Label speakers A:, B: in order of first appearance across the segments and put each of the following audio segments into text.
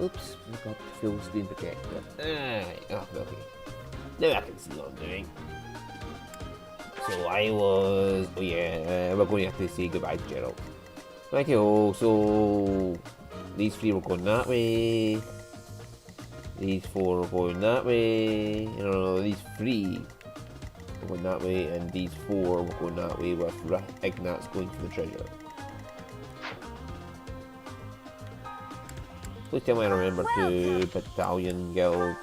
A: Oops, I got full screen protector. Oh, okay. Now I can see what I'm doing. So I was... Oh yeah, we're going to have to say goodbye to Gerald. Right, so... These three were going that way. These four were going that way. No, these three were going that way. And these four were going that way with Ignat's going for the treasure. Please tell me I remember to battalion guild.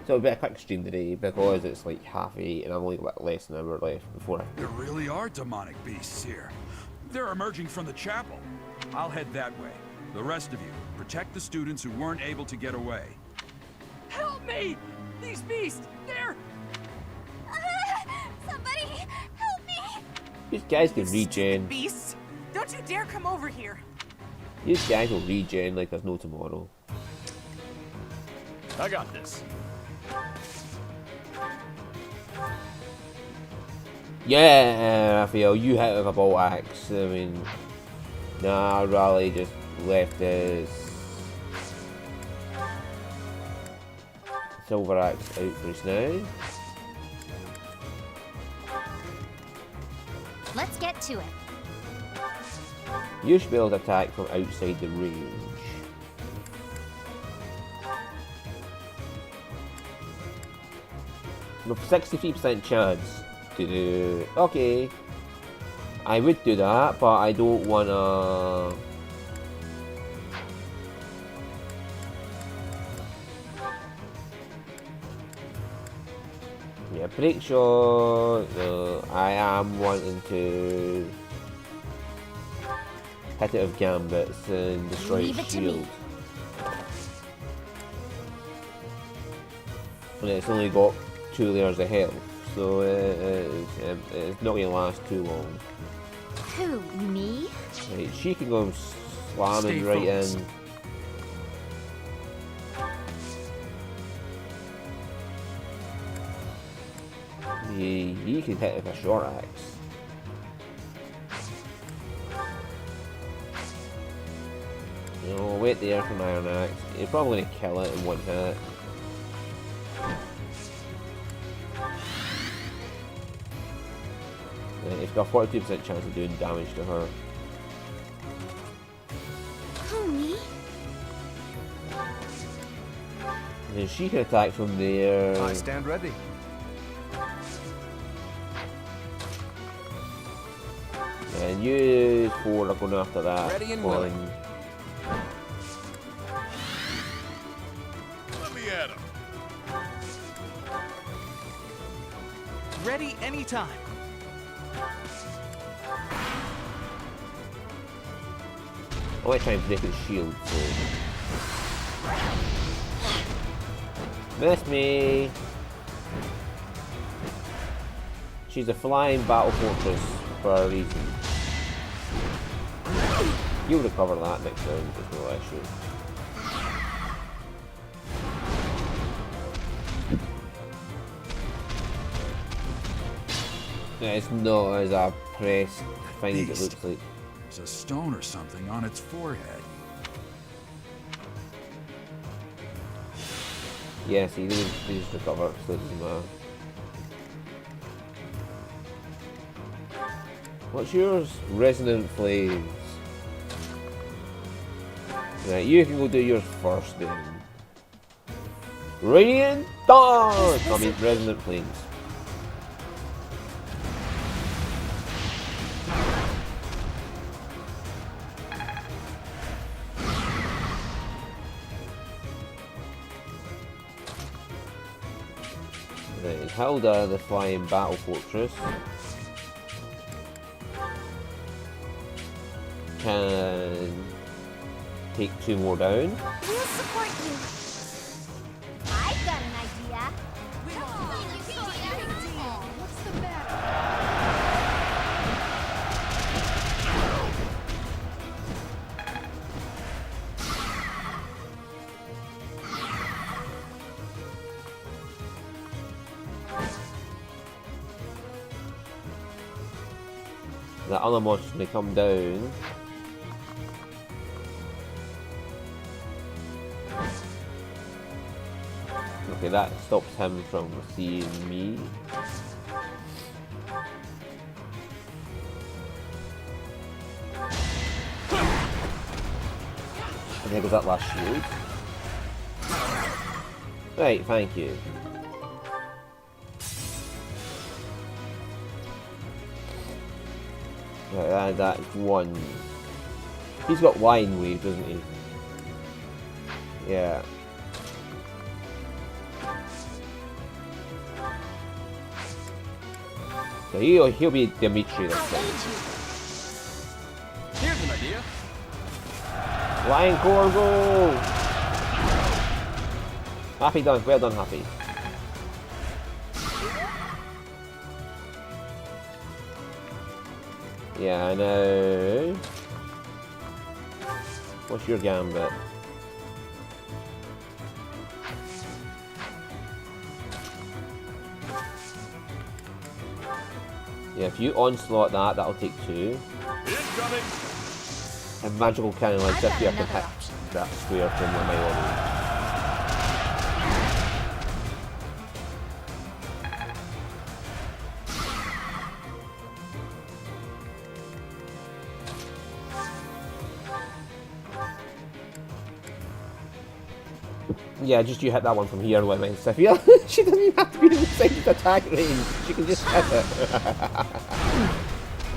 A: So it'll be a quick stream today because it's like 8:30 and I've only got less than an hour left before I...
B: There really are demonic beasts here. They're emerging from the chapel. I'll head that way. The rest of you, protect the students who weren't able to get away.
C: Help me! These beasts, they're...
D: Somebody, help me!
A: These guys can regen.
C: Beasts! Don't you dare come over here!
A: These guys will regen like there's no tomorrow.
E: I got this.
A: Yeah, Raphael, you hit with a bolt axe. I mean, nah, Raleigh just left his silver axe out for us now.
D: Let's get to it.
A: You should be able to attack from outside the range. With 63% chance to do... Okay. I would do that, but I don't wanna... Yeah, break shot. I am wanting to hit it with gambits and destroy its shield. And it's only got 2 layers of health, so it's not going to last too long.
D: Who, me?
A: Right, she can go slamming right in. He can hit with a short axe. No, wait there for an iron axe. You're probably going to kill it in one hit. It's got a 42% chance of doing damage to her.
D: Who, me?
A: And then she can attack from there.
E: I stand ready.
A: And you four are going after that.
E: Ready and willing.
F: Let me at him.
C: ready anytime.
A: I want to try and break his shield, so... Miss me! She's a flying battle fortress for a reason. You'll recover that next round, there's no issue. Yeah, it's not as a pressed thing as it looks like.
B: There's a stone or something on its forehead.
A: Yeah, see, they just recover, so it doesn't matter. What's yours? Resonant Flames. Right, you can go do yours first then. Radiant Dark! I mean, Resonant Flames. Right, Hilda, the flying battle fortress, can take 2 more down.
D: We'll support you. I've got an idea.
C: What's the matter?
A: The other monsters may come down. Okay, that stops him from seeing me. And there goes that last shield. Right, thank you. Right, that's one. He's got line wave, doesn't he? Yeah. So he'll be Dimitri this time.
B: Here's an idea.
A: Lion Corvo! Happy done, well done, Happy. Yeah, I know. What's your gambit? Yeah, if you onslaught that, that'll take 2.
B: Incoming.
A: And magical cannon like
D: I've
A: this,
D: got
A: you have to
D: another
A: hit
D: option.
A: that square from my order. Yeah, just you hit that one from here, like mine, Sophia. She doesn't even have to be inside the attack range. She can just hit it.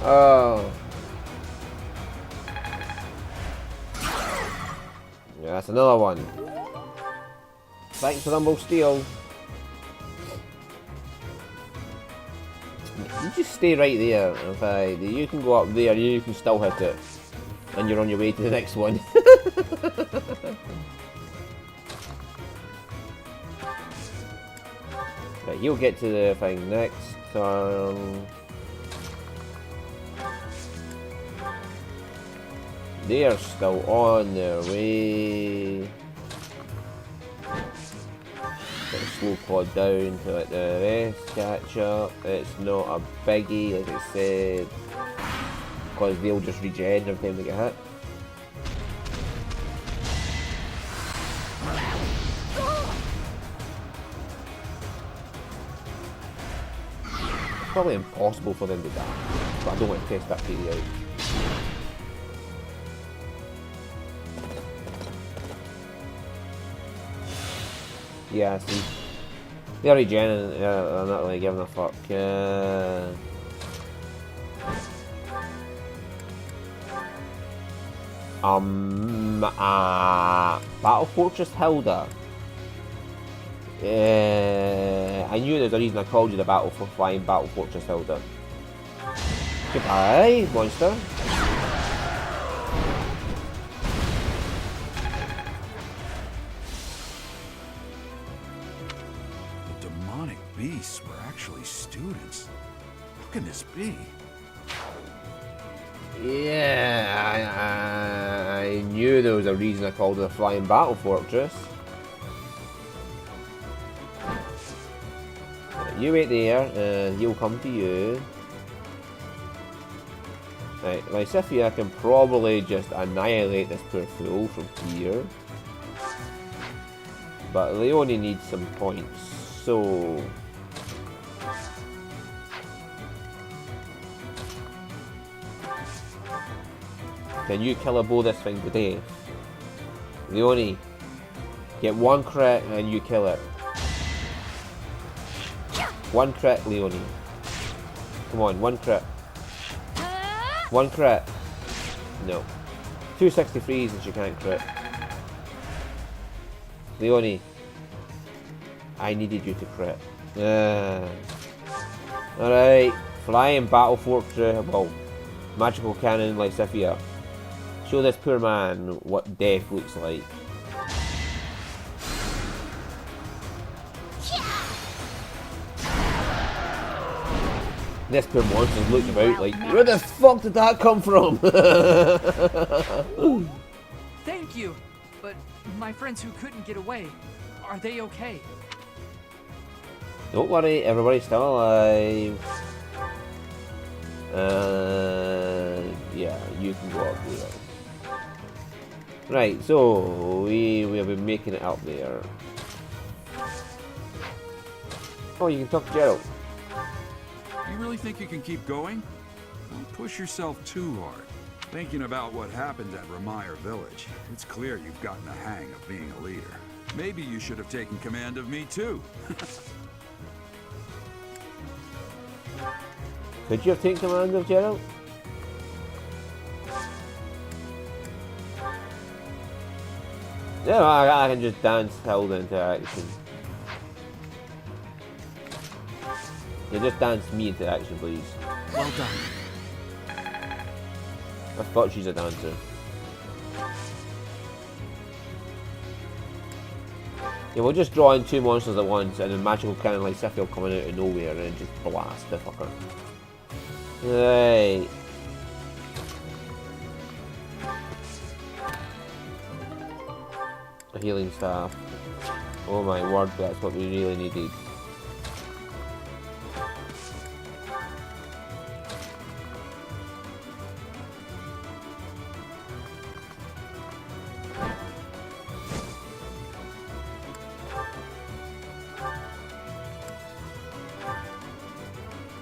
A: Oh. Yeah, that's another one. Thanks for Rumble Steel. You just stay right there. Okay, you can go up there, you can still hit it. And you're on your way to the next one. Right, you'll get to the thing next turn. They're still on their way. Got to slow pod down to let the rest catch up. It's not a biggie, like I said, because they'll just regen every time they get hit. Probably impossible for them to die, but I don't want to test that theory out. Yeah, see, they're regenerating, they're not really giving a fuck. Battle Fortress Hilda. I knew there's a reason I called you the Battle for Flying Battle Fortress Hilda. Goodbye, monster.
B: The demonic beasts were actually students. How can this be?
A: Yeah, I knew there was a reason I called it the Flying Battle Fortress. You wait there, and he'll come to you. Right, Lysithia can probably just annihilate this poor fool from here. But Leone needs some points, so... Can you killabo this thing to death? Leone, get one crit and you kill it. One crit, Leone. Come on, one crit. One crit. No. 263s and she can't crit. Leone, I needed you to crit. Alright, Flying Battle Fortress, well, Magical Cannon Lysithia. Show this poor man what death looks like. This poor monster's looking about like, where the fuck did that come from?
C: Thank you. But my friends who couldn't get away, are they okay?
A: Don't worry, everybody's still alive. Yeah, you can go up there. Right, so we will be making it up there. Oh, you can talk to Gerald.
B: You really think you can keep going? Don't push yourself too hard. Thinking about what happened at Ramire Village, it's clear you've gotten the hang of being a leader. Maybe you should have taken command of me too.
A: Could you have taken command of Gerald? Yeah, I can just dance Hilda into action. Yeah, just dance me into action, please.
C: Well done.
A: I thought she's a dancer. Yeah, we'll just draw in two monsters at once and then magical kind of like Sifil coming out of nowhere and then just blast the fucker. Right. A healing staff. Oh my word, that's what we really needed.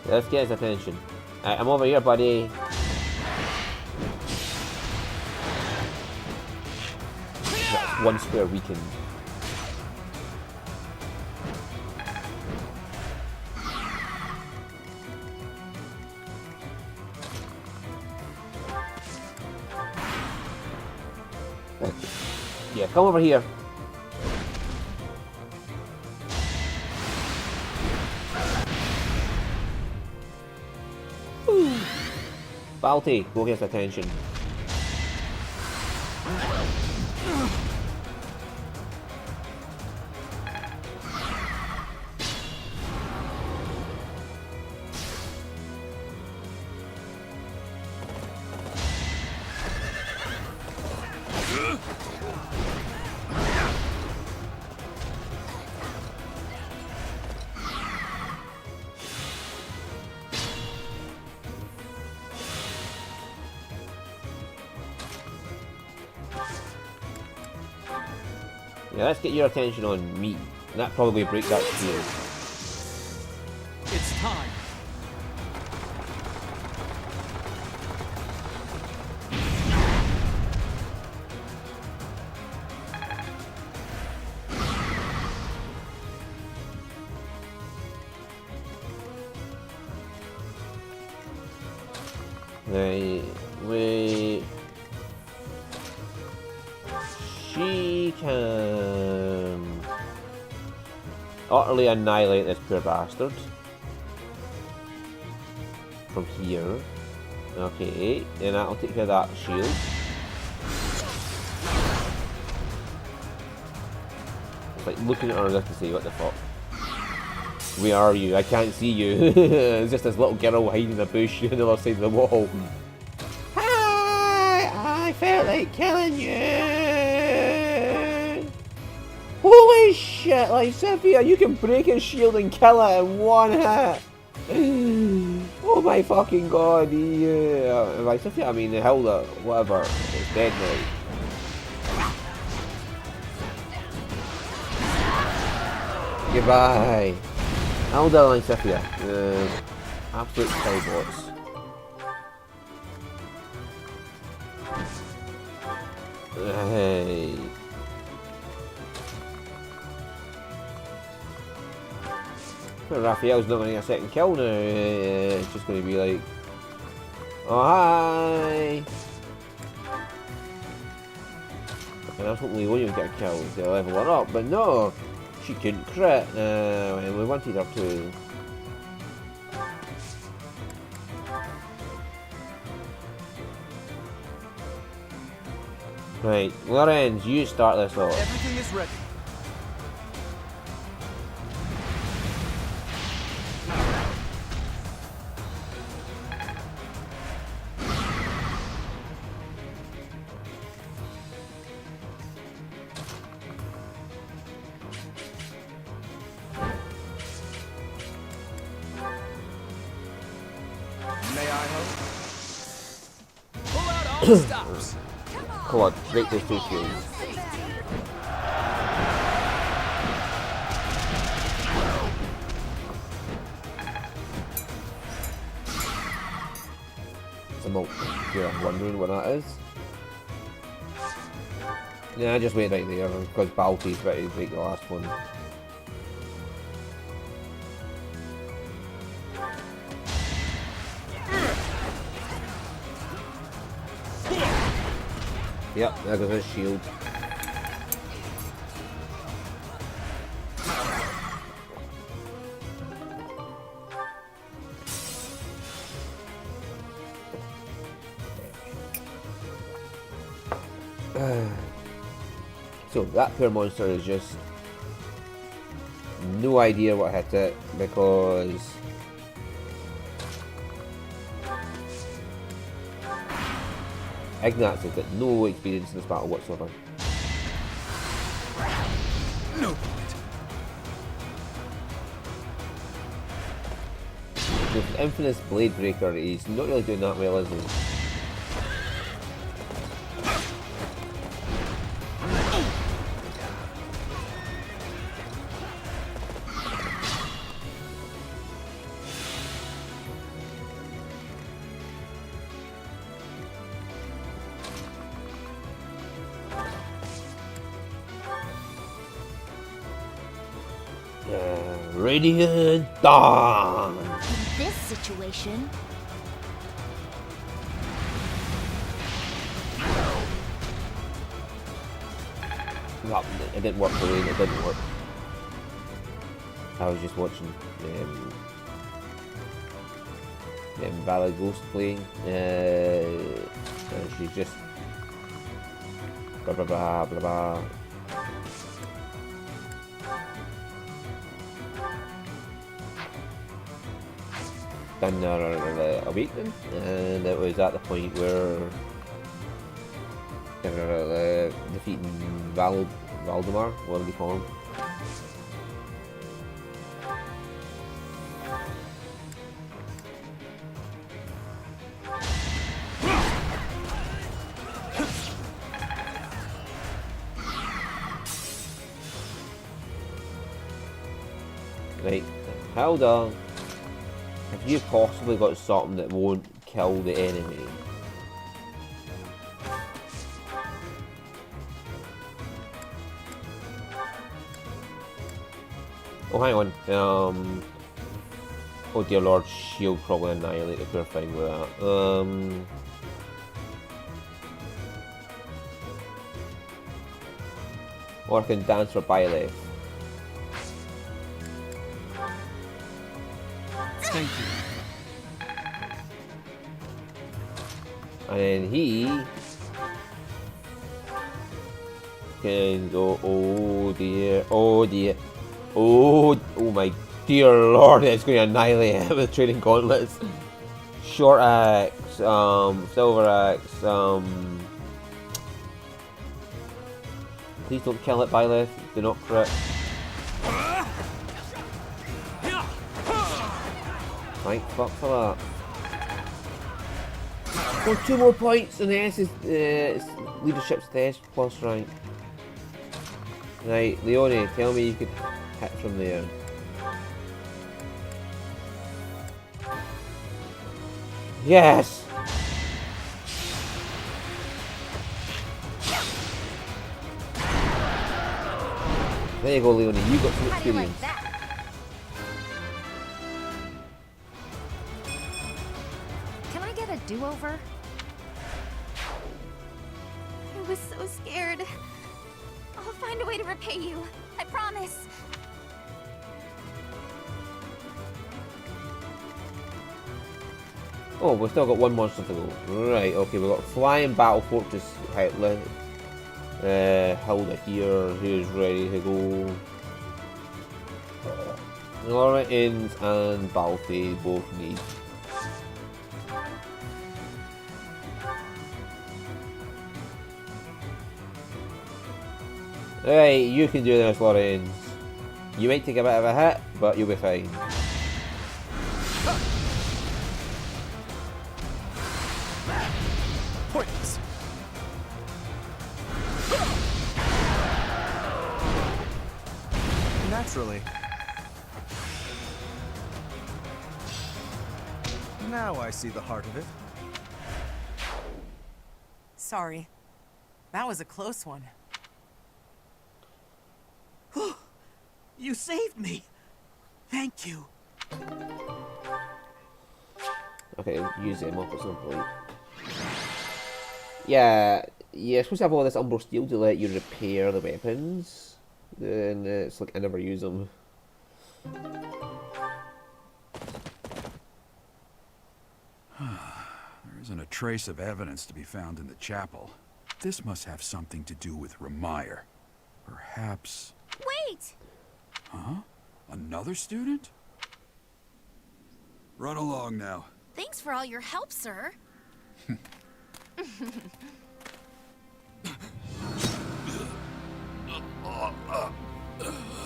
A: Let's get his attention. I'm over here, buddy. That's one square weakened. Yeah, come over here. Balti, go get his attention. Yeah, let's get your attention on me. And that probably breaks that spear.
C: It's time. She can utterly annihilate this poor bastard from here. Okay, and that'll take care of that shield. It's like looking at her as if to say, what the fuck? Where are you? I can't see you. It's just this little girl hiding in a bush on the other side of the wall. Hi! I felt like killing you! Holy shit, like Sophia, you can break his shield and kill it in one hit! Oh my fucking god, yeah. Like Sophia, I mean, Hilda, whatever, it's dead now. Goodbye. Hilda and Sophia, absolute cowboys. Hey. Raphael's not going to get a second kill now. It's just going to be like, oh hi. And I was hoping Leonia would get a kill to level her up, but no, she couldn't crit. And we wanted her to. Right, Lorenz, you start this off. Everything is ready. May I help? Pull out all the stops.
A: Come on, break those two shields.
C: some if you're wondering what that is. Yeah, just wait right there because Balti's ready to break the last one. Yep, there goes his shield. So that poor monster is just no idea what hit it because Ignatz has got no experience in this battle whatsoever.
B: No point.
C: With Infamous Blade Breaker, he's not really doing that well, is he? Radiant Dawn!
D: In this situation,
C: No, it didn't work for me, it didn't work. I was just watching Valid Ghost playing, and she's just blah blah blah blah blah. Done Awakening, and it was at the point where defeating Valdemar, what do you call him? Right, hold on. Have you possibly got something that won't kill the enemy? Oh, hang on. Oh dear lord, shield probably annihilate the poor thing with that. Or I can dance for Byleth.
B: Thank you.
C: And then he can go, oh dear, oh dear, oh my dear lord, it's going to annihilate him with trading gauntlets. Short axe, silver axe, please don't kill it, Byleth, do not crit. Thank fuck for that. Oh, 2 more points and the S is leadership's the S plus rank. Right, Leone, tell me you could hit from there. Yes! There you go, Leone, you got some
D: how do you like
C: experience.
D: that? Can I get a do-over? I was so scared. I'll find a way to repay you. I promise.
C: Oh, we've still got one monster to go. Right, okay, we've got Flying Battle Fortress Hilda here, who's ready to go. Laura Inns and Balti both need. Right, you can do this, Laura Inns. You might take a bit of a hit, but you'll be fine.
B: Pointless.
E: Naturally. Now I see the heart of it. Sorry. That was a close one.
F: You saved me. Thank you.
C: Okay, use him up at some point. Yeah, you're supposed to have all this Umbral Steel to let you repair the weapons. And it's like I never use them.
B: There isn't a trace of evidence to be found in the chapel. This must have something to do with Remire. Perhaps...
D: Wait!
B: Huh? Another student? Run along now.
D: Thanks for all your help, sir.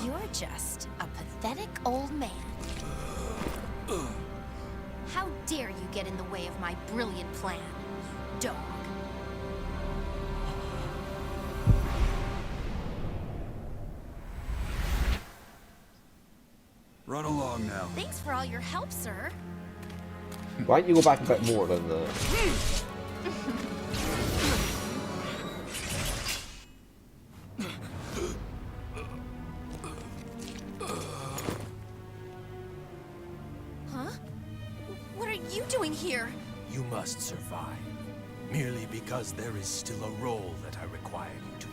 D: You're just a pathetic old man. How dare you get in the way of my brilliant plan, dog?
B: Run along now.
D: Thanks for all your help, sir.
C: Why don't you go back a bit more than that?
D: Huh? What are you doing here?
F: You must survive. Merely because there is still a role that I require you to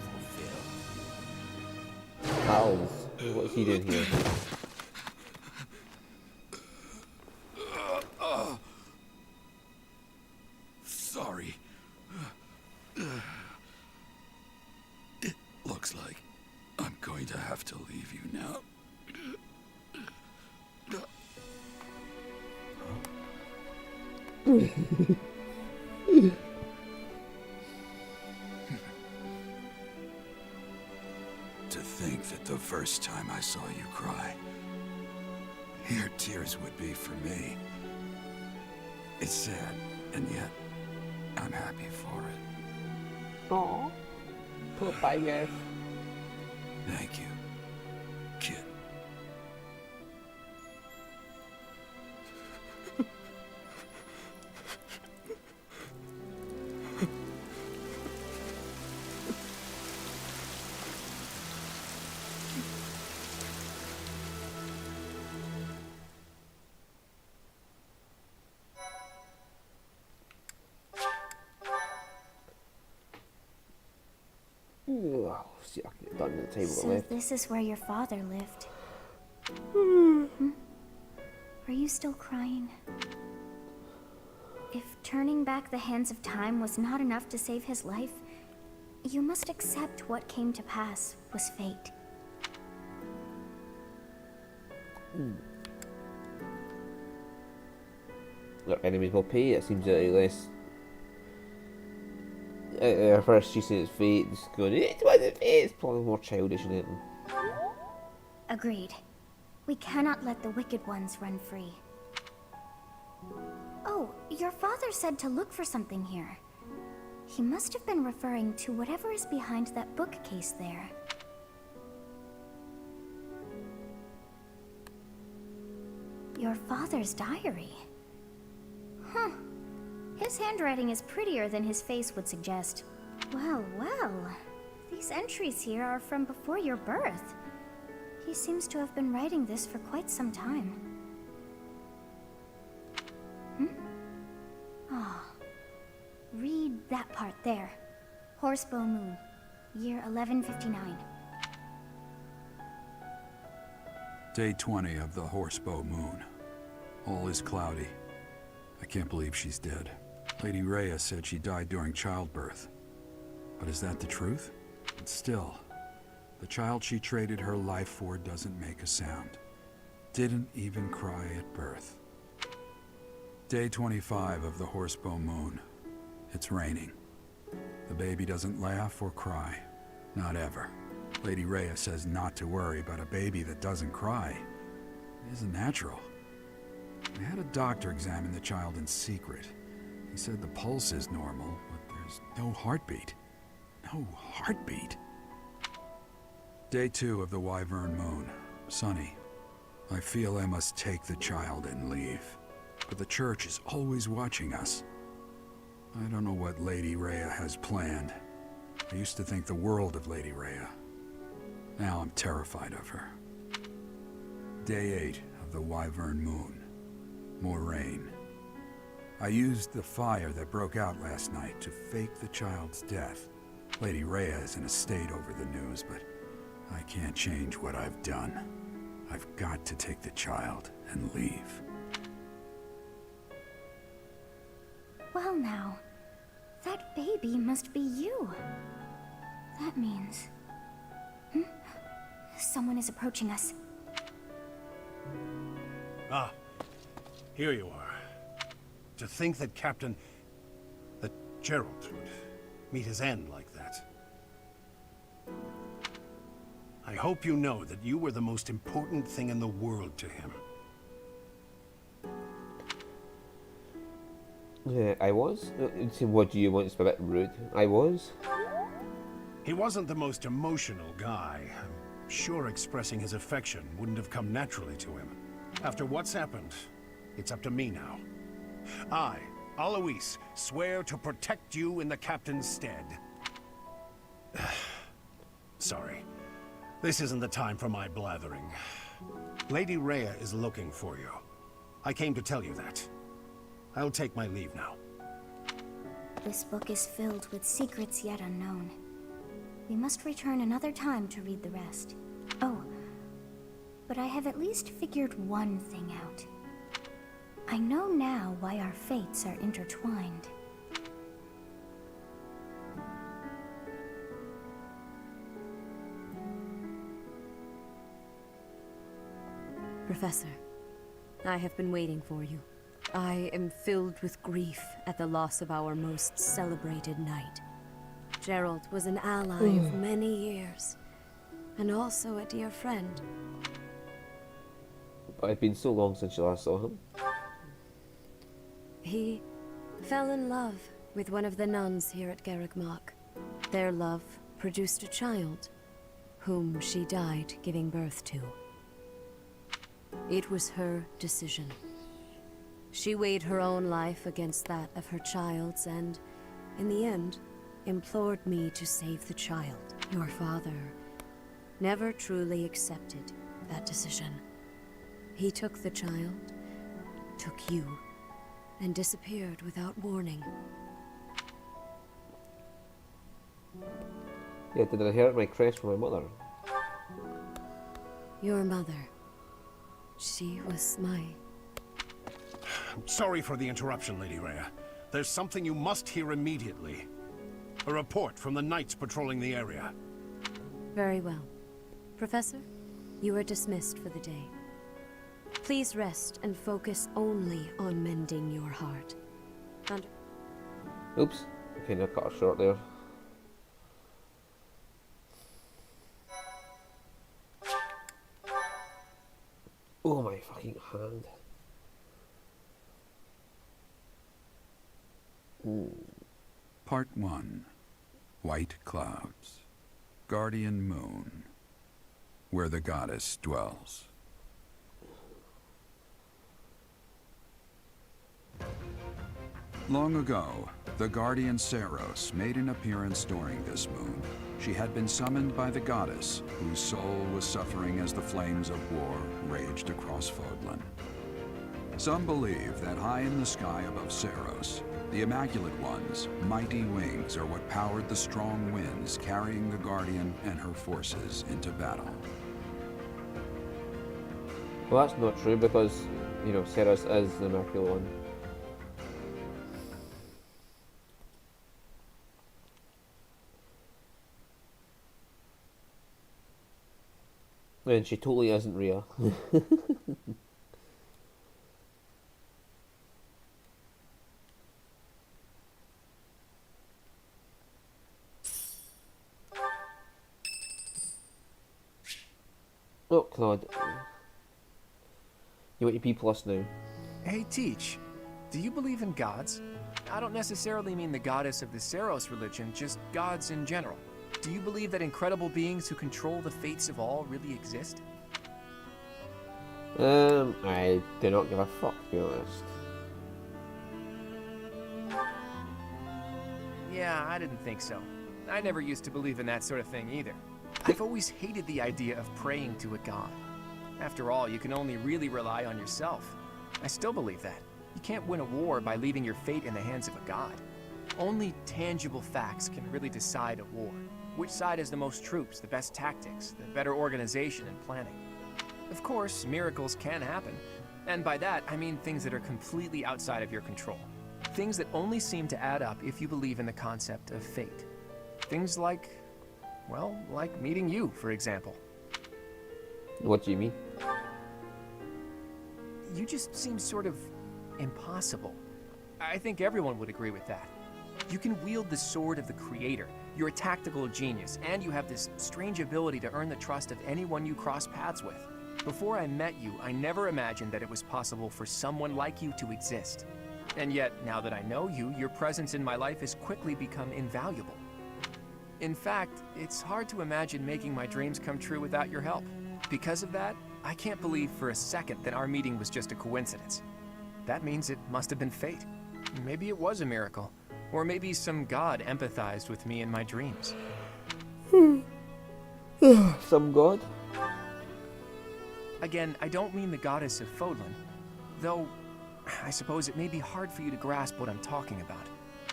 F: fulfill.
C: Pals. What's he doing here?
B: Sorry. It looks like I'm going to have to leave you now. To think that the first time I saw you cry, your tears would be for me. It's sad, and yet I'm happy for it.
C: Aww. Poor Tiger.
B: Thank you, kid.
C: Ooh, see, I can get done at the table
D: So
C: left.
D: this is where your father lived. Hmm? Are you still crying? If turning back the hands of time was not enough to save his life, you must accept what came to pass was fate.
C: Our enemies will pay, it seems at least. At first she sees his fate, just going, it wasn't fate, it's probably more childish in it.
D: Agreed. We cannot let the wicked ones run free. Oh, your father said to look for something here. He must have been referring to whatever is behind that bookcase there. Your father's diary. Huh. His handwriting is prettier than his face would suggest. Well, well. These entries here are from before your birth. He seems to have been writing this for quite some time. Read that part there. Horsebow Moon, year 1159.
B: Day 20 of the Horsebow Moon. All is cloudy. I can't believe she's dead. Lady Rhea said she died during childbirth. But is that the truth? And still, the child she traded her life for doesn't make a sound. Didn't even cry at birth. Day 25 of the Horsebow Moon. It's raining. The baby doesn't laugh or cry. Not ever. Lady Rhea says not to worry about a baby that doesn't cry. It isn't natural. We had a doctor examine the child in secret. He said the pulse is normal, but there's no heartbeat. No heartbeat. Day 2 of the Wyvern Moon. Sunny. I feel I must take the child and leave. But the church is always watching us. I don't know what Lady Rhea has planned. I used to think the world of Lady Rhea. Now I'm terrified of her. Day 8 of the Wyvern Moon. More rain. I used the fire that broke out last night to fake the child's death. Lady Rhea is in a state over the news, but I can't change what I've done. I've got to take the child and leave.
D: Well now, that baby must be you. That means... Someone is approaching us.
F: Ah, here you are. To think that that Geralt would meet his end like that. I hope you know that you were the most important thing in the world to him.
C: Yeah, I was. What do you want? It's a bit rude. I was.
F: He wasn't the most emotional guy. I'm sure expressing his affection wouldn't have come naturally to him. After what's happened, it's up to me now. I, Alois, swear to protect you in the captain's stead. Sorry. This isn't the time for my blathering. Lady Rhea is looking for you. I came to tell you that. I'll take my leave now.
D: This book is filled with secrets yet unknown. We must return another time to read the rest. Oh, but I have at least figured one thing out. I know now why our fates are intertwined.
G: Professor, I have been waiting for you. I am filled with grief at the loss of our most celebrated knight. Geralt was an ally of many years, and also a dear friend.
C: But it's been so long since you last saw him.
G: He fell in love with one of the nuns here at Garreg-Mach. Their love produced a child, whom she died giving birth to. It was her decision. She weighed her own life against that of her child's and, in the end, implored me to save the child. Your father never truly accepted that decision. He took the child, took you, and disappeared without warning.
C: Yeah, did I inherit my crest from my mother?
G: Your mother. She was my...
F: I'm sorry for the interruption, Lady Rhea. There's something you must hear immediately. A report from the knights patrolling the area.
G: Very well. Professor, you are dismissed for the day. Please rest and focus only on mending your heart.
C: Oops. Okay, now cut her short there. Oh, my fucking hand.
B: Part 1. White Clouds. Guardian Moon. Where the goddess dwells. Long ago, the guardian Seiros made an appearance during this moon. She had been summoned by the goddess, whose soul was suffering as the flames of war raged across Fodlan. Some believe that high in the sky above Seiros, the Immaculate One's mighty wings are what powered the strong winds carrying the Guardian and her forces into battle.
C: Well, that's not true because, you know, Ceres is the Immaculate One. And she totally isn't Rhea. Oh, Claude. You want your B+ now?
H: Hey, Teach. Do you believe in gods? I don't necessarily mean the goddess of the Seiros religion, just gods in general. Do you believe that incredible beings who control the fates of all really exist?
C: I do not give a fuck, to be honest.
H: Yeah, I didn't think so. I never used to believe in that sort of thing either. I've always hated the idea of praying to a god. After all, you can only really rely on yourself. I still believe that. You can't win a war by leaving your fate in the hands of a god. Only tangible facts can really decide a war. Which side has the most troops, the best tactics, the better organization and planning. Of course, miracles can happen. And by that, I mean things that are completely outside of your control. Things that only seem to add up if you believe in the concept of fate. Things like, well, like meeting you, for example.
C: What do you mean?
H: You just seem sort of impossible. I think everyone would agree with that. You can wield the sword of the Creator. You're a tactical genius, and you have this strange ability to earn the trust of anyone you cross paths with. Before I met you, I never imagined that it was possible for someone like you to exist. And yet, now that I know you, your presence in my life has quickly become invaluable. In fact, it's hard to imagine making my dreams come true without your help. Because of that, I can't believe for a second that our meeting was just a coincidence. That means it must have been fate. Maybe it was a miracle. Or maybe some god empathized with me in my dreams.
C: Some god?
H: Again, I don't mean the goddess of Fodlan. Though, I suppose it may be hard for you to grasp what I'm talking about.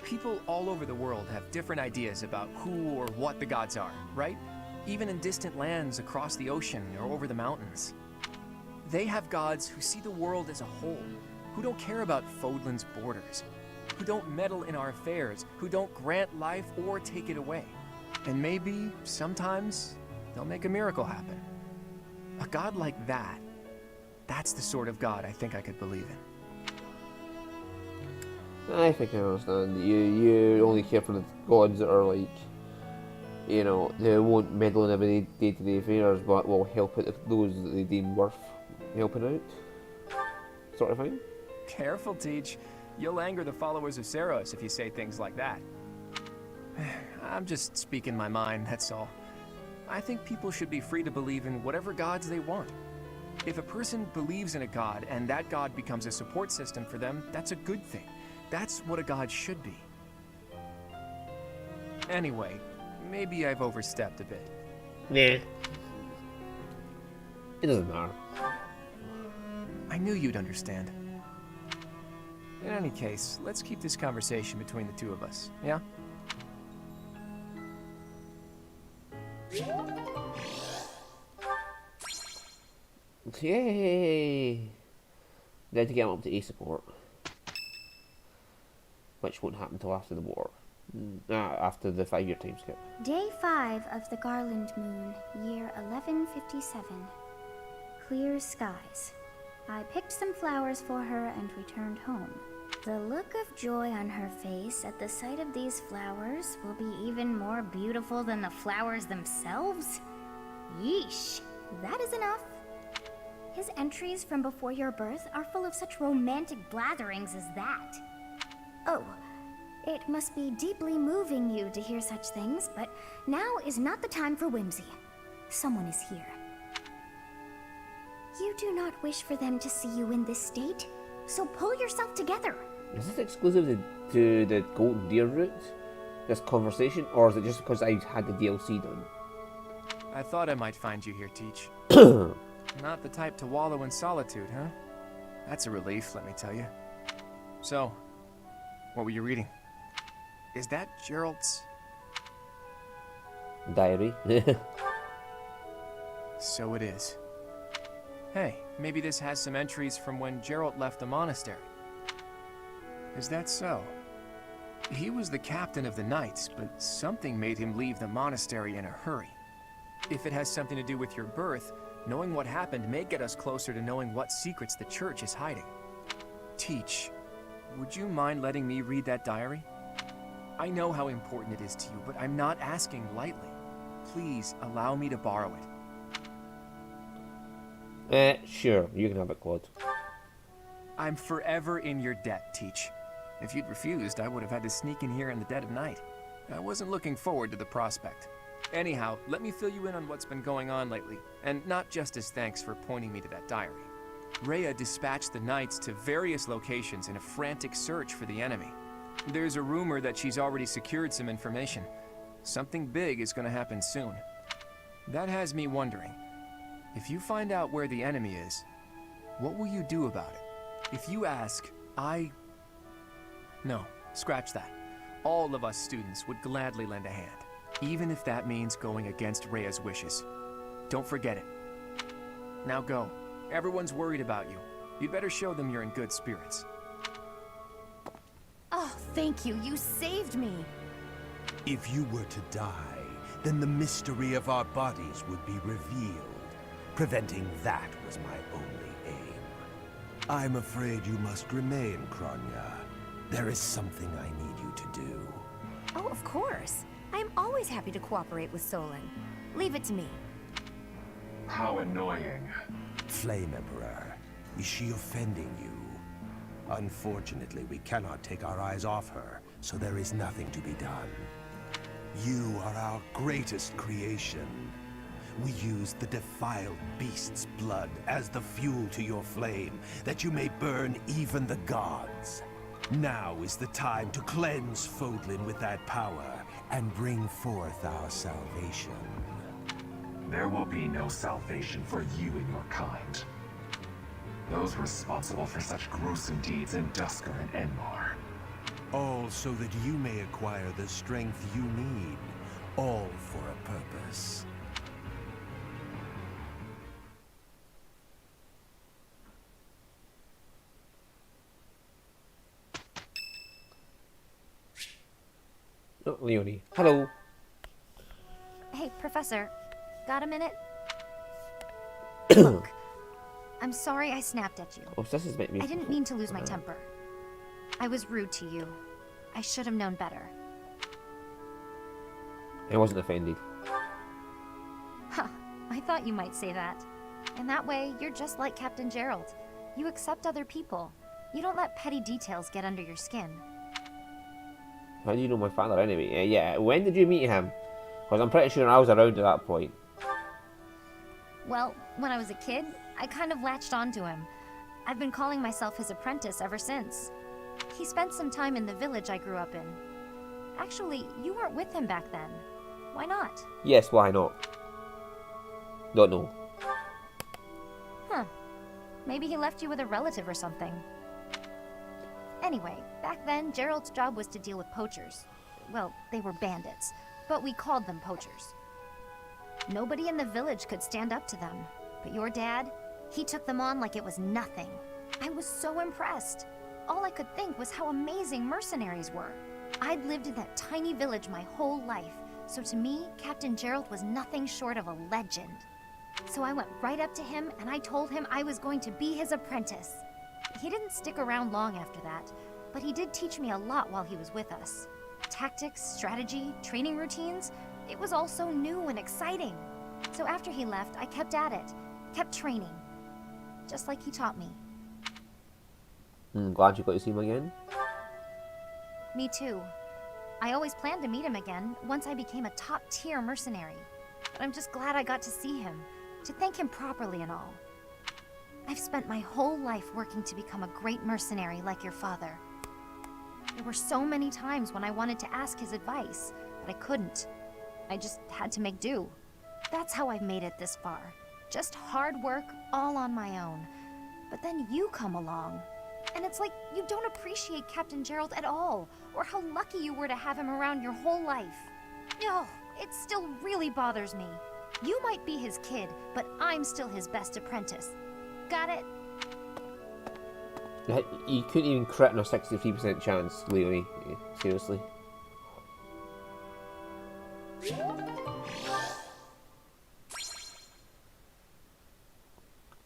H: People all over the world have different ideas about who or what the gods are, right? Even in distant lands across the ocean or over the mountains. They have gods who see the world as a whole, who don't care about Fodlan's borders, who don't meddle in our affairs, who don't grant life or take it away. And maybe, sometimes, they'll make a miracle happen. A god like that, that's the sort of god I think I could believe in.
C: I think I understand. You only care for the gods that are like, you know, they won't meddle in every day-to-day affairs, but will help out those that they deem worth helping out, sort of thing.
H: Careful, Teach. You'll anger the followers of Seros if you say things like that. I'm just speaking my mind, that's all. I think people should be free to believe in whatever gods they want. If a person believes in a god and that god becomes a support system for them, that's a good thing. That's what a god should be. Anyway, maybe I've overstepped a bit.
C: Nah. It doesn't matter.
H: I knew you'd understand. In any case, let's keep this conversation between the two of us, yeah?
C: Yay! Then to get him up to A support. Which won't happen till after the war. After the 5-year time skip.
D: Day 5 of the Garland Moon, year 1157. Clear skies. I picked some flowers for her and returned home. The look of joy on her face at the sight of these flowers will be even more beautiful than the flowers themselves. Yeesh, that is enough. His entries from before your birth are full of such romantic blatherings as that. Oh, it must be deeply moving you to hear such things, but now is not the time for whimsy. Someone is here. You do not wish for them to see you in this state, so pull yourself together.
C: Is this exclusive to the Golden Deer route? This conversation? Or is it just because I had the DLC done?
H: I thought I might find you here, Teach. Not the type to wallow in solitude, huh? That's a relief, let me tell you. So, what were you reading? Is that Gerald's?
C: Diary?
H: So it is. Hey, maybe this has some entries from when Gerald left the monastery. Is that so? He was the captain of the Knights, but something made him leave the monastery in a hurry. If it has something to do with your birth, knowing what happened may get us closer to knowing what secrets the church is hiding. Teach, would you mind letting me read that diary? I know how important it is to you, but I'm not asking lightly. Please allow me to borrow it.
C: Sure, you can have it, Claude.
H: I'm forever in your debt, Teach. If you'd refused, I would have had to sneak in here in the dead of night. I wasn't looking forward to the prospect. Anyhow, let me fill you in on what's been going on lately, and not just as thanks for pointing me to that diary. Rhea dispatched the Knights to various locations in a frantic search for the enemy. There's a rumor that she's already secured some information. Something big is going to happen soon. That has me wondering, if you find out where the enemy is, what will you do about it? If you ask, No, scratch that. All of us students would gladly lend a hand, even if that means going against Rhea's wishes. Don't forget it. Now go. Everyone's worried about you. You'd better show them you're in good spirits.
G: Oh, thank you. You saved me.
I: If you were to die, then the mystery of our bodies would be revealed. Preventing that was my only aim. I'm afraid you must remain, Kronya. There is something I need you to do.
G: Oh, of course. I'm always happy to cooperate with Solon. Leave it to me.
J: How annoying.
I: Flame Emperor, is she offending you? Unfortunately, we cannot take our eyes off her, so there is nothing to be done. You are our greatest creation. We use the defiled beast's blood as the fuel to your flame, that you may burn even the gods. Now is the time to cleanse Fodlan with that power and bring forth our salvation.
J: There will be no salvation for you and your kind. Those responsible for such gruesome deeds in Dusker and Enmar.
I: All so that you may acquire the strength you need, all for a purpose.
C: Oh, Leonie. Hello.
D: Hey, Professor. Got a minute? Look, I'm sorry I snapped at you.
C: Oh, so this is meant to be...
D: I didn't mean to lose my temper. I was rude to you. I should have known better.
C: I wasn't offended.
D: Huh, I thought you might say that. And that way, you're just like Captain Gerald. You accept other people. You don't let petty details get under your skin.
C: How do you know my father anyway? Yeah, when did you meet him? Because I'm pretty sure I was around at that point.
D: Well, when I was a kid, I kind of latched onto him. I've been calling myself his apprentice ever since. He spent some time in the village I grew up in. Actually, you weren't with him back then. Why not?
C: Yes, why not? Don't know.
D: Huh. Maybe he left you with a relative or something. Anyway, back then, Gerald's job was to deal with poachers. Well, they were bandits, but we called them poachers. Nobody in the village could stand up to them, but your dad, he took them on like it was nothing. I was so impressed. All I could think was how amazing mercenaries were. I'd lived in that tiny village my whole life, so to me, Captain Gerald was nothing short of a legend. So I went right up to him and I told him I was going to be his apprentice. He didn't stick around long after that, but he did teach me a lot while he was with us. Tactics, strategy, training routines, it was all so new and exciting. So after he left, I kept at it, kept training, just like he taught me.
C: Glad you got to see him again.
D: Me too. I always planned to meet him again once I became a top-tier mercenary. But I'm just glad I got to see him, to thank him properly and all. I've spent my whole life working to become a great mercenary like your father. There were so many times when I wanted to ask his advice, but I couldn't. I just had to make do. That's how I've made it this far. Just hard work, all on my own. But then you come along, and it's like you don't appreciate Captain Gerald at all, or how lucky you were to have him around your whole life. Oh, it still really bothers me. You might be his kid, but I'm still his best apprentice. Got it?
C: You couldn't even crit on a 63% chance, Leonie. Seriously.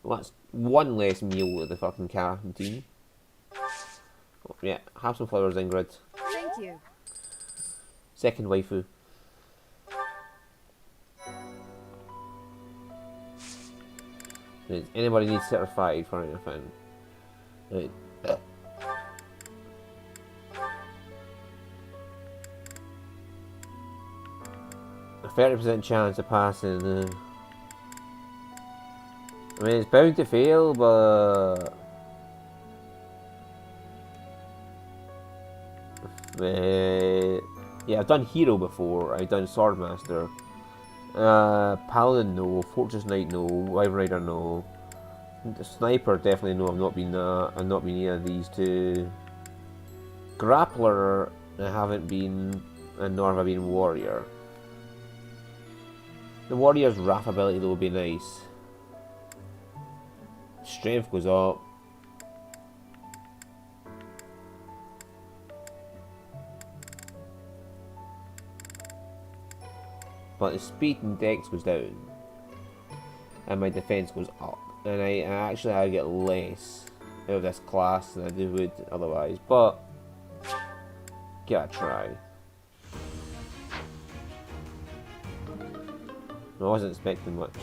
C: Well, that's one less meal at the fucking canteen. Oh, yeah, have some flowers, Ingrid.
G: Thank you.
C: Second waifu. Does anybody need certified for anything? Right. A 30% chance of passing. I mean, it's bound to fail, but Yeah, I've done Hero before. I've done Swordmaster. Paladin, no. Fortress Knight, no. Wyvern Rider, no. The Sniper, definitely no. I've not been either of these two. Grappler, I haven't been, and nor have I been Warrior. The Warrior's Wrath ability though would be nice. Strength goes up. But the speed and dex goes down. And my defense goes up. And I get less out of this class than I would otherwise. But give it a try. I wasn't expecting much.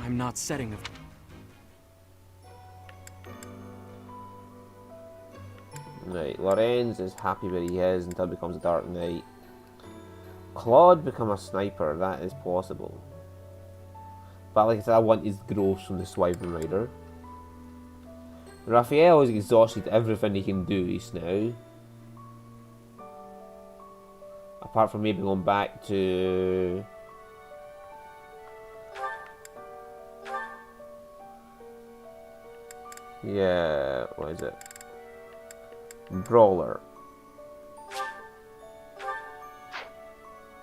H: I'm not setting a...
C: Right, Lorenz is happy where he is until it becomes a Dark Knight. Claude become a sniper, that is possible. But like I said, I want his growth from the Wyvern Rider. Raphael has exhausted everything he can do just now. Apart from maybe going back to... yeah, what is it? Brawler.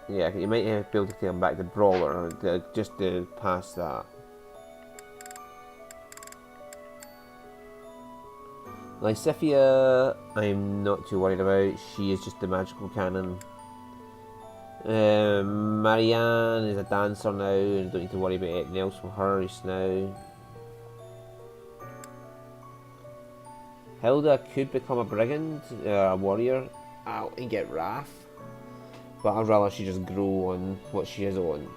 C: Yeah, you might be able to come back to Brawler, just to pass that. Lysithia, I'm not too worried about. She is just the magical cannon. Marianne is a dancer now, and don't need to worry about anything else for her just now. Hilda could become a brigand, a warrior, and get Wrath. But I'd rather she just grow on what she is on.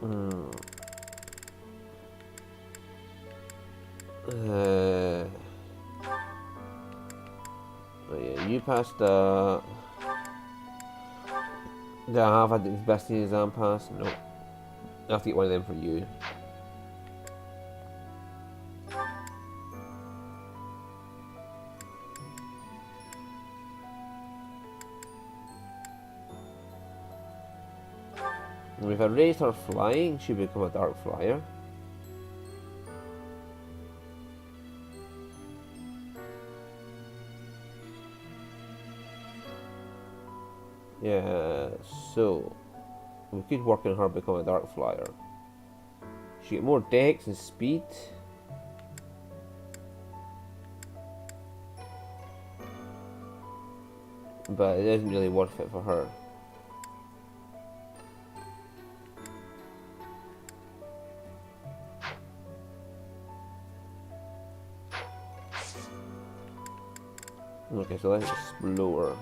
C: Oh yeah, you passed the... Do I have had the best exam pass? No. I have to get one of them for you. And if I raised her flying, she would become a dark flyer. Yeah, so we could work on her become a dark flyer. She get more dex and speed. But it isn't really worth it for her. Okay, so let's explore.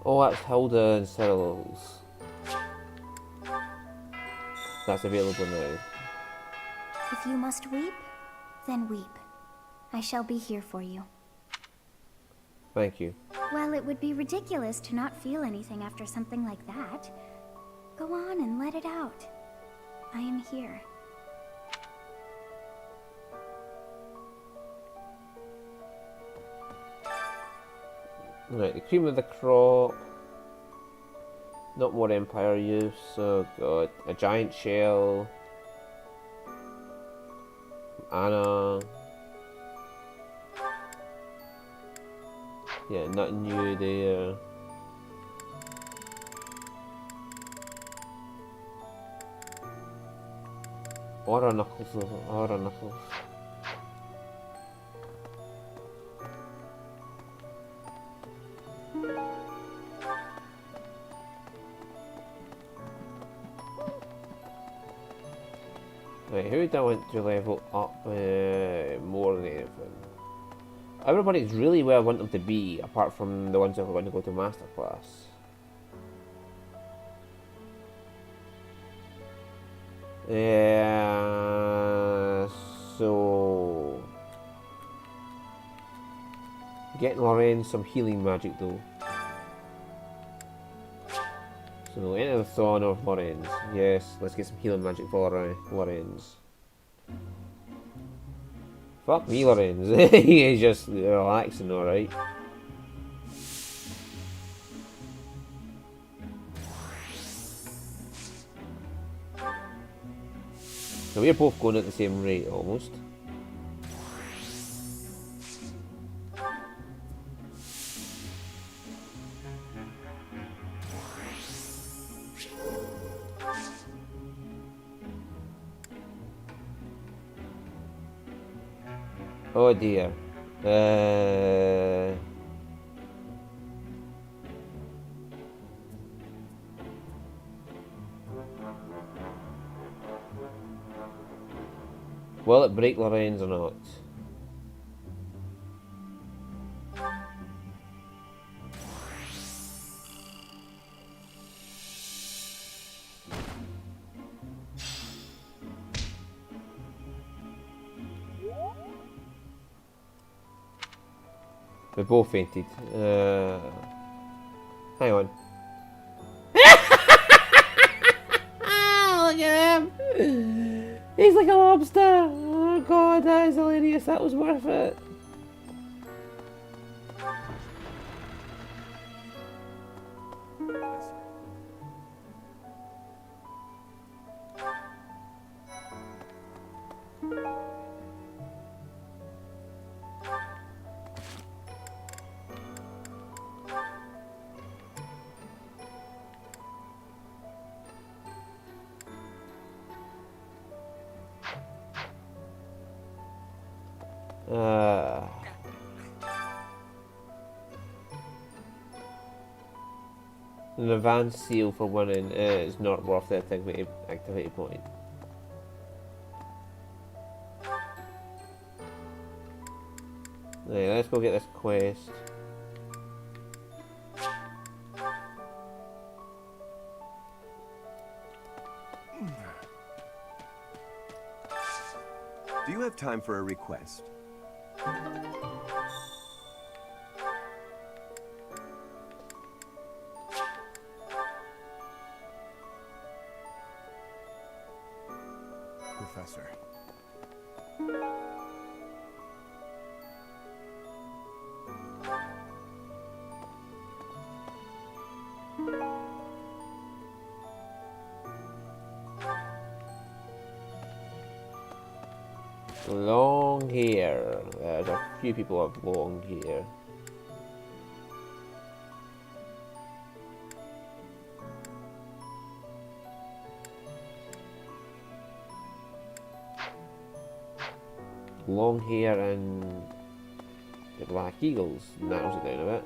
C: Oh, that's Hilda and Cyril's. That's available now.
D: If you must weep, then weep. I shall be here for you.
C: Thank you.
D: Well, it would be ridiculous to not feel anything after something like that. Go on and let it out. I am here.
C: Right, the cream of the crop. Not more Empire use, oh god. A giant shell. Anna. Yeah, nothing new there. Aura Knuckles, Aura Knuckles. Right, who do I want to level up more than anything? Everybody's really where I want them to be, apart from the ones that are going to go to Masterclass. Yeah, so... Getting Lorenz some healing magic though. So enter the Thorn of Lorenz. Yes, let's get some healing magic for Lorenz. Fuck me, Lorenz. He's just relaxing, alright. So we're both going at the same rate, almost. Oh dear. Will it break Lorenz or not? We both fainted. Hang on. Look at him! He's like a lobster! Oh god, that is hilarious. That was worth it. An advanced seal for winning is not worth the activity point. Right, let's go get this quest.
K: Do you have time for a request? Professor.
C: Long hair. There's a few people have long hair. Long hair and the Black Eagles narrows it down a bit.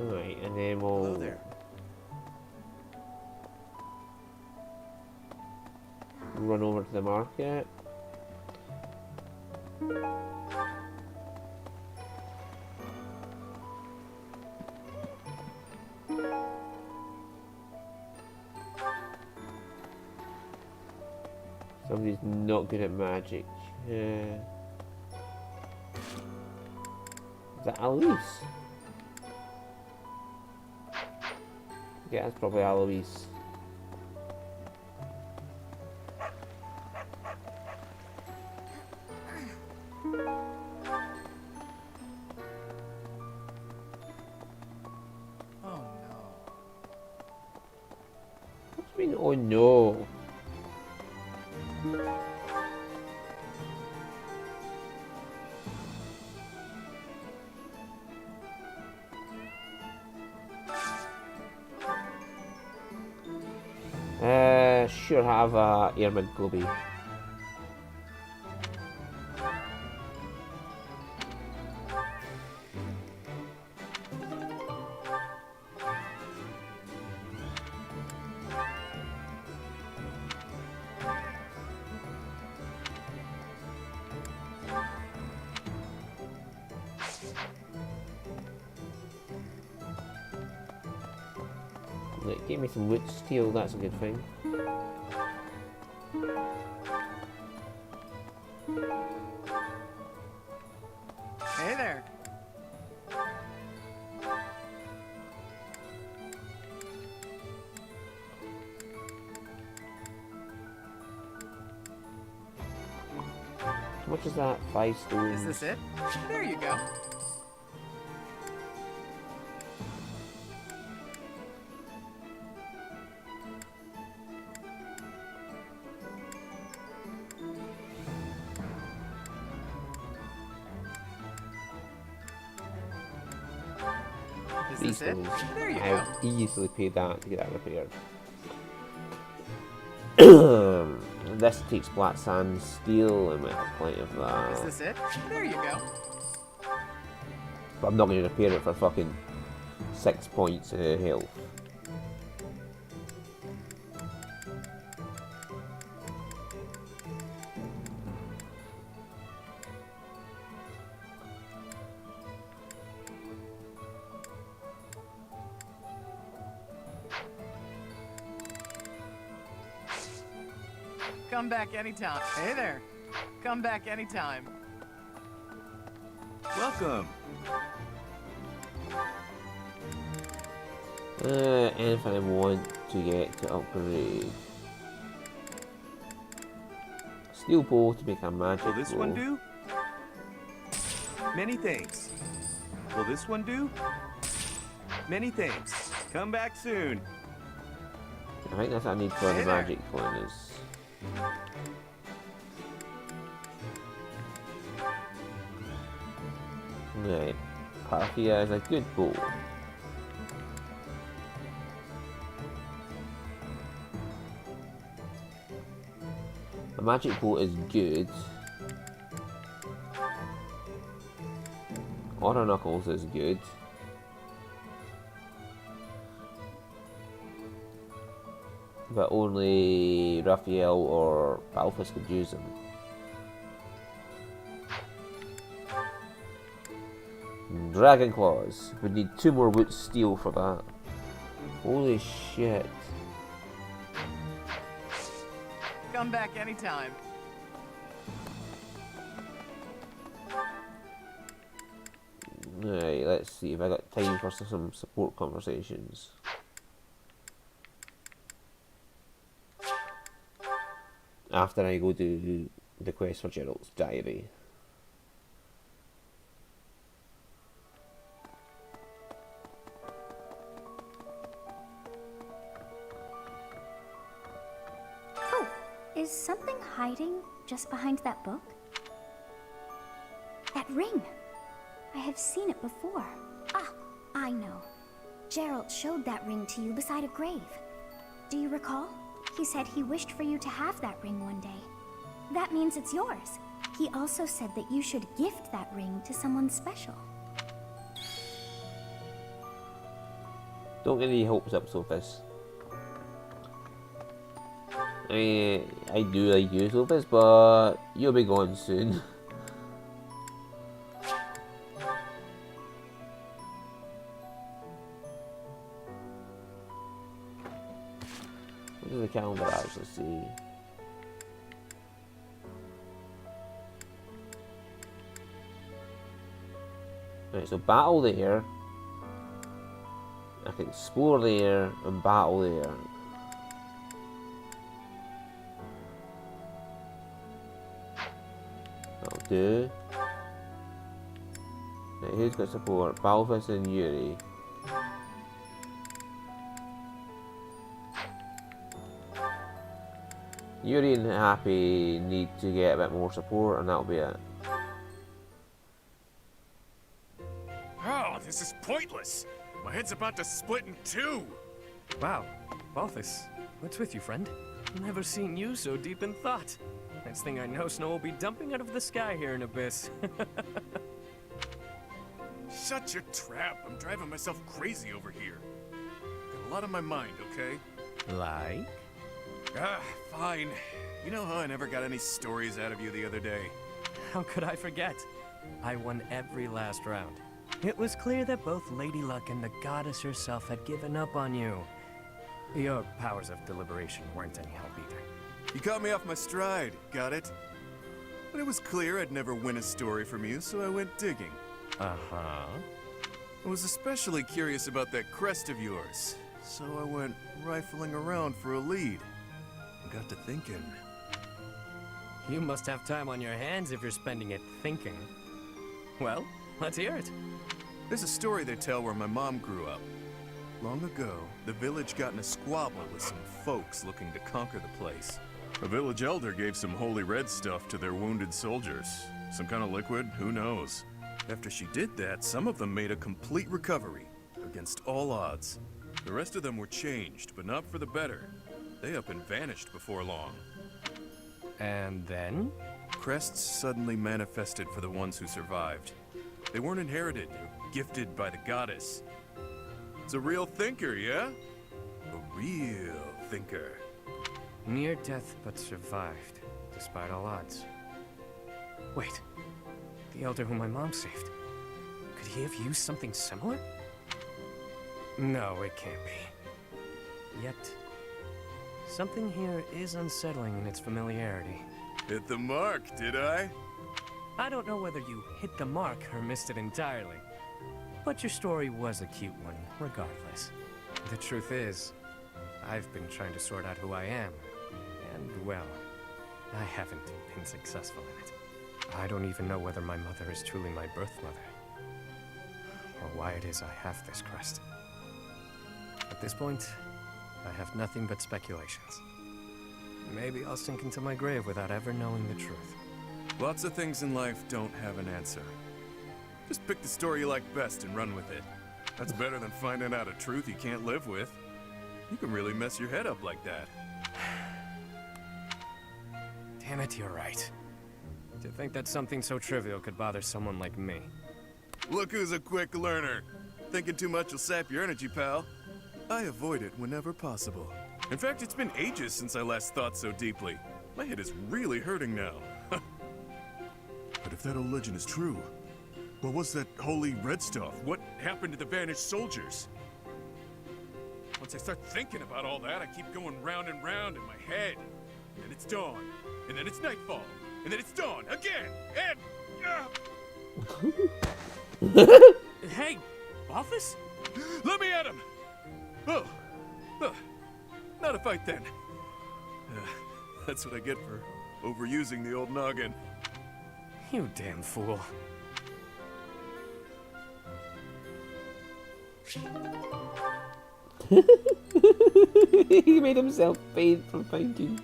C: Alright, and then we'll...
K: Hello there.
C: Run over to the market. Somebody's not good at magic. Is that Alois? Yeah, it's probably Alois.
E: Oh no.
C: What do you mean, oh no? Sure, have Airman Gobi. Look, give me some wood steel, that's a good thing.
E: Hey there.
C: How much is that? 5 stones.
E: Is this it? There you go. Is
C: 3
E: this it?
C: stones.
E: There you
C: I'll
E: go.
C: easily pay that to get that repaired. This takes black sand, steel, and we have plenty of that.
E: Is this it? There you go.
C: But I'm not going to repair it for fucking 6 points of health.
E: Come back anytime. Hey there. Come back anytime.
K: Welcome.
C: Anything I want to get to upgrade. Steel bow to make a magic
K: Will this one
C: bow.
K: do? Many thanks. Will this one do? Many thanks. Come back soon.
C: I think that's what I need for
E: Hey
C: the
E: there.
C: magic one is. Right. Parthia is a good bow. A magic bow is good. Auto Knuckles is good. But only Raphael or Balthus could use them. Dragon Claws. We need 2 more wood steel for that. Holy shit.
E: Come back anytime.
C: Right, let's see if I got time for some support conversations. After I go do the quest for Gerald's diary.
D: Oh, is something hiding just behind that book? That ring! I have seen it before. Ah, I know. Gerald showed that ring to you beside a grave. Do you recall? He said he wished for you to have that ring one day. That means it's yours. He also said that you should gift that ring to someone special.
C: Don't get any hopes up, Sophis. I do like you, Sophis, but you'll be gone soon. What does the calendar actually see? Right, so battle there. I can explore there and battle there. That'll do. Right, who's got support? Balthus and Yuri. Yuri and Happy need to get a bit more support, and that'll be it.
L: Oh, this is pointless. My head's about to split in 2.
H: Wow, Balthus, What's with you, friend? Never seen you so deep in thought. Next thing I know, snow will be dumping out of the sky here in Abyss.
L: Shut your trap. I'm driving myself crazy over here. Got a lot on my mind, okay?
H: Like?
L: Ah, fine. You know how I never got any stories out of you the other day?
H: How could I forget? I won every last round. It was clear that both Lady Luck and the goddess herself had given up on you. Your powers of deliberation weren't any help either.
L: You caught me off my stride, got it? But it was clear I'd never win a story from you, so I went digging.
H: Uh-huh.
L: I was especially curious about that crest of yours, so I went rifling around for a lead. I got to thinking.
H: You must have time on your hands if you're spending it thinking. Well, let's hear it.
L: There's a story they tell where my mom grew up. Long ago, the village got in a squabble with some folks looking to conquer the place. A village elder gave some holy red stuff to their wounded soldiers. Some kind of liquid, who knows? After she did that, some of them made a complete recovery, against all odds. The rest of them were changed, but not for the better. They up and vanished before long.
H: And then?
L: Crests suddenly manifested for the ones who survived. They weren't inherited, they were gifted by the goddess. It's a real thinker, yeah? A real thinker.
H: Near death but survived, despite all odds. Wait, the elder whom my mom saved. Could he have used something similar? No, it can't be. Yet, something here is unsettling in its familiarity.
L: Hit the mark, did I?
H: I don't know whether you hit the mark or missed it entirely. But your story was a cute one, regardless. The truth is, I've been trying to sort out who I am. And, well, I haven't been successful in it. I don't even know whether my mother is truly my birth mother, or why it is I have this crest. At this point, I have nothing but speculations. Maybe I'll sink into my grave without ever knowing the truth.
L: Lots of things in life don't have an answer. Just pick the story you like best and run with it. That's better than finding out a truth you can't live with. You can really mess your head up like that.
H: Damn it, you're right. To think that something so trivial could bother someone like me.
L: Look who's a quick learner. Thinking too much will sap your energy, pal. I avoid it whenever possible. In fact, it's been ages since I last thought so deeply. My head is really hurting now. But if that old legend is true, what was that holy red stuff? What happened to the vanished soldiers? Once I start thinking about all that, I keep going round and round in my head. And then it's dawn, and then it's nightfall, and then it's dawn again, and...
H: Hey, Office?
L: Let me at him! Oh, not a fight then. That's what I get for overusing the old noggin.
H: You damn fool.
C: He made himself faint from fighting.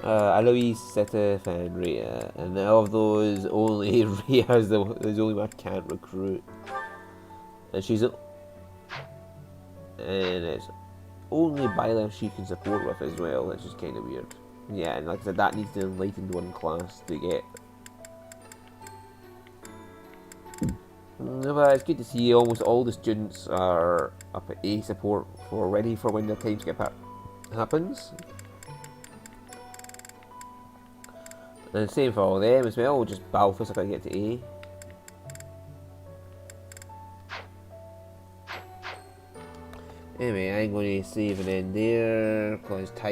C: Eloise, Seta, and Rhea, and of those, only Rhea is the only one I can't recruit, and she's and it's only Byla she can support with as well, which is kind of weird. Yeah, and like I said, that needs the enlightened one class to get. But it's good to see almost all the students are up at A support for ready for when their time skip happens. And the same for all of them as well, just battle for if I get to A. Anyway, I'm going to save and end there, because time